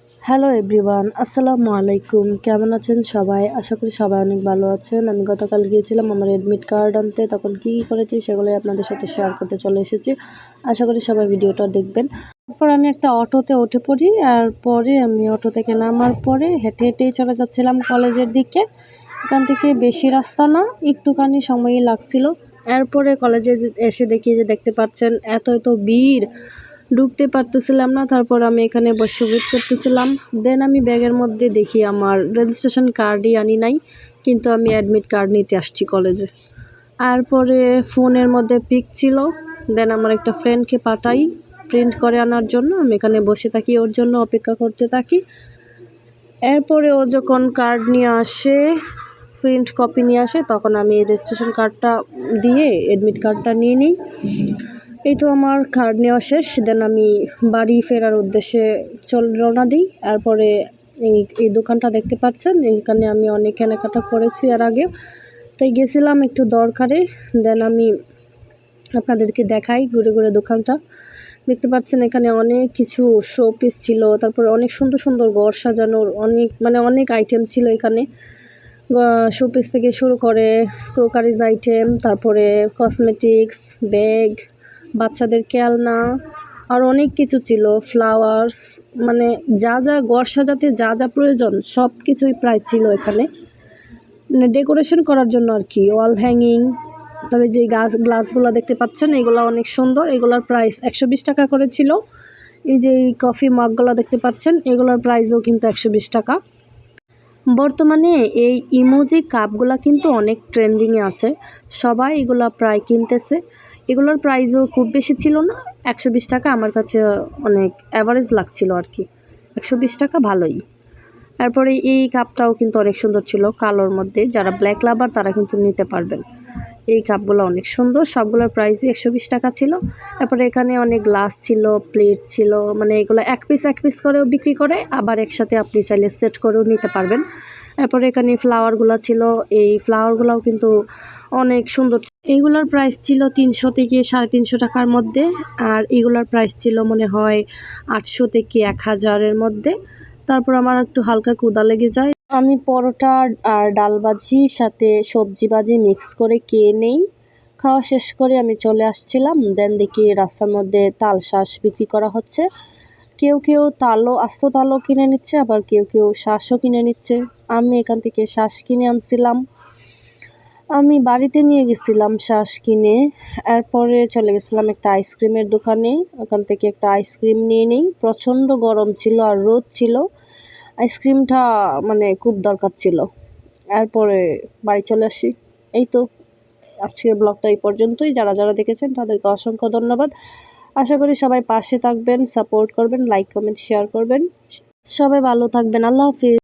Hello everyone, আসসালামু আলাইকুম। কেমন আছেন সবাই? আশা করি সবাই অনেক ভালো আছেন। আমি গতকাল গিয়েছিলাম আমার অ্যাডমিট কার্ড আনতে, তখন কী করেছি সেগুলোই আপনাদের সাথে শেয়ার করতে চলে এসেছি। আশা করি সবাই ভিডিওটা দেখবেন। তারপর আমি একটা অটোতে উঠে পড়ি, আর পরে আমি অটো থেকে নামার পরে হেঁটে হেঁটেই চলে যাচ্ছিলাম কলেজের দিকে। এখান থেকে বেশি রাস্তা না, একটুখানি সময়ই লাগছিল। এরপরে কলেজে এসে দেখতে পাচ্ছেন এত ভিড়, ঢুকতে পারতেছিলাম না। তারপর আমি এখানে বসে ওয়েট করতেছিলাম। দেন আমি ব্যাগের মধ্যে দেখি আমার রেজিস্ট্রেশন কার্ডই আনি নাই, কিন্তু আমি অ্যাডমিট কার্ড নিতে আসছি কলেজে। আর পরে ফোনের মধ্যে পিক ছিল, দেন আমার একটা ফ্রেন্ডকে পাঠাই প্রিন্ট করে আনার জন্য। আমি এখানে বসে থাকি, ওর জন্য অপেক্ষা করতে থাকি। এরপরে ও যখন কার্ড নিয়ে আসে, প্রিন্ট কপি নিয়ে আসে, তখন আমি রেজিস্ট্রেশন কার্ডটা দিয়ে অ্যাডমিট কার্ডটা নিয়ে নিই। এই তো আমার কার্ড নেওয়া শেষ। দেন আমি বাড়ি ফেরার উদ্দেশ্যে রওনা দিই। তারপরে এই দোকানটা দেখতে পাচ্ছেন, এইখানে আমি অনেক কেনাকাটা করেছি এর আগে, তাই গেছিলাম একটু দরকারে। দেন আমি আপনাদেরকে দেখাই ঘুরে ঘুরে দোকানটা। দেখতে পাচ্ছেন এখানে অনেক কিছু শো পিস ছিল, তারপরে অনেক সুন্দর সুন্দর ঘর সাজানোর অনেক আইটেম ছিল এখানে। শোপিস থেকে শুরু করে ক্রোকারিজ আইটেম, তারপরে কসমেটিক্স, ব্যাগ, বাচ্চাদের খেলনা, আর অনেক কিছু ছিল, ফ্লাওয়ার্স, মানে যা যা ঘর সাজাতে যা যা প্রয়োজন সব কিছুই প্রায় ছিল এখানে, মানে ডেকোরেশন করার জন্য আর কি। ওয়াল হ্যাঙ্গিং, তবে যে গ্লাসগুলো দেখতে পাচ্ছেন এগুলো অনেক সুন্দর, এগুলোর প্রাইস 120 টাকা করে ছিল। এই যে এই কফি মাগগুলো দেখতে পাচ্ছেন এগুলোর প্রাইসও কিন্তু 120 টাকা। বর্তমানে এই ইমোজি কাপগুলা কিন্তু অনেক ট্রেন্ডিংয়ে আছে, সবাই এগুলা প্রায় কিনতেছে। এগুলোর প্রাইসও খুব বেশি ছিল না, 120 টাকা আমার কাছে অনেক অ্যাভারেজ লাগছিল আর কি। 120 টাকা ভালোই। তারপরে এই কাপটাও কিন্তু অনেক সুন্দর ছিল, কালোর মধ্যে। যারা ব্ল্যাক লাভার তারা কিন্তু নিতে পারবেন। এই কাপগুলো অনেক সুন্দর, সবগুলোর প্রাইসই 120 টাকা ছিল। তারপরে এখানে অনেক গ্লাস ছিল, প্লেট ছিল, মানে এগুলো এক পিস করেও বিক্রি করে, আবার একসাথে আপনি চাইলে সেট করেও নিতে পারবেন। তারপরে এখানে ফ্লাওয়ারগুলো ছিল, এই ফ্লাওয়ারগুলোও কিন্তু অনেক সুন্দর। এইগুলোর প্রাইস ছিল 300 থেকে 350 টাকার মধ্যে, আর এগুলোর প্রাইস ছিল মনে হয় 800 থেকে 1000-এর মধ্যে। তারপর আমার একটু হালকা ক্ষুধা লেগে যায়, আমি পরোটা আর ডাল ভাজির সাথে সবজি ভাজি মিক্স করে খেয়ে নেই। খাওয়া শেষ করে আমি চলে আসছিলাম, দেন দেখি রাস্তার মধ্যে তাল শাঁস বিক্রি করা হচ্ছে। কেউ আস্ত তালও কিনে নিচ্ছে, আবার কেউ শাঁসও কিনে নিচ্ছে। আমি এখান থেকে শাঁস কিনে আনছিলাম, আমি বাড়িতে নিয়ে গেছিলাম শাঁস কিনে। এরপরে চলে গেছিলাম একটা আইসক্রিমের দোকানে, ওখান থেকে একটা আইসক্রিম নিয়ে নিই। প্রচণ্ড গরম ছিল আর রোদ ছিল, আইসক্রিমটা মানে খুব দরকার ছিল। এরপরে বাড়ি চলে আসি। এই তো আজকের ব্লগটা এই পর্যন্তই। যারা দেখেছেন তাদেরকে অসংখ্য ধন্যবাদ। আশা করি সবাই পাশে থাকবেন, সাপোর্ট করবেন, লাইক কমেন্ট শেয়ার করবেন। সবাই ভালো থাকবেন। আল্লাহ হাফিজ।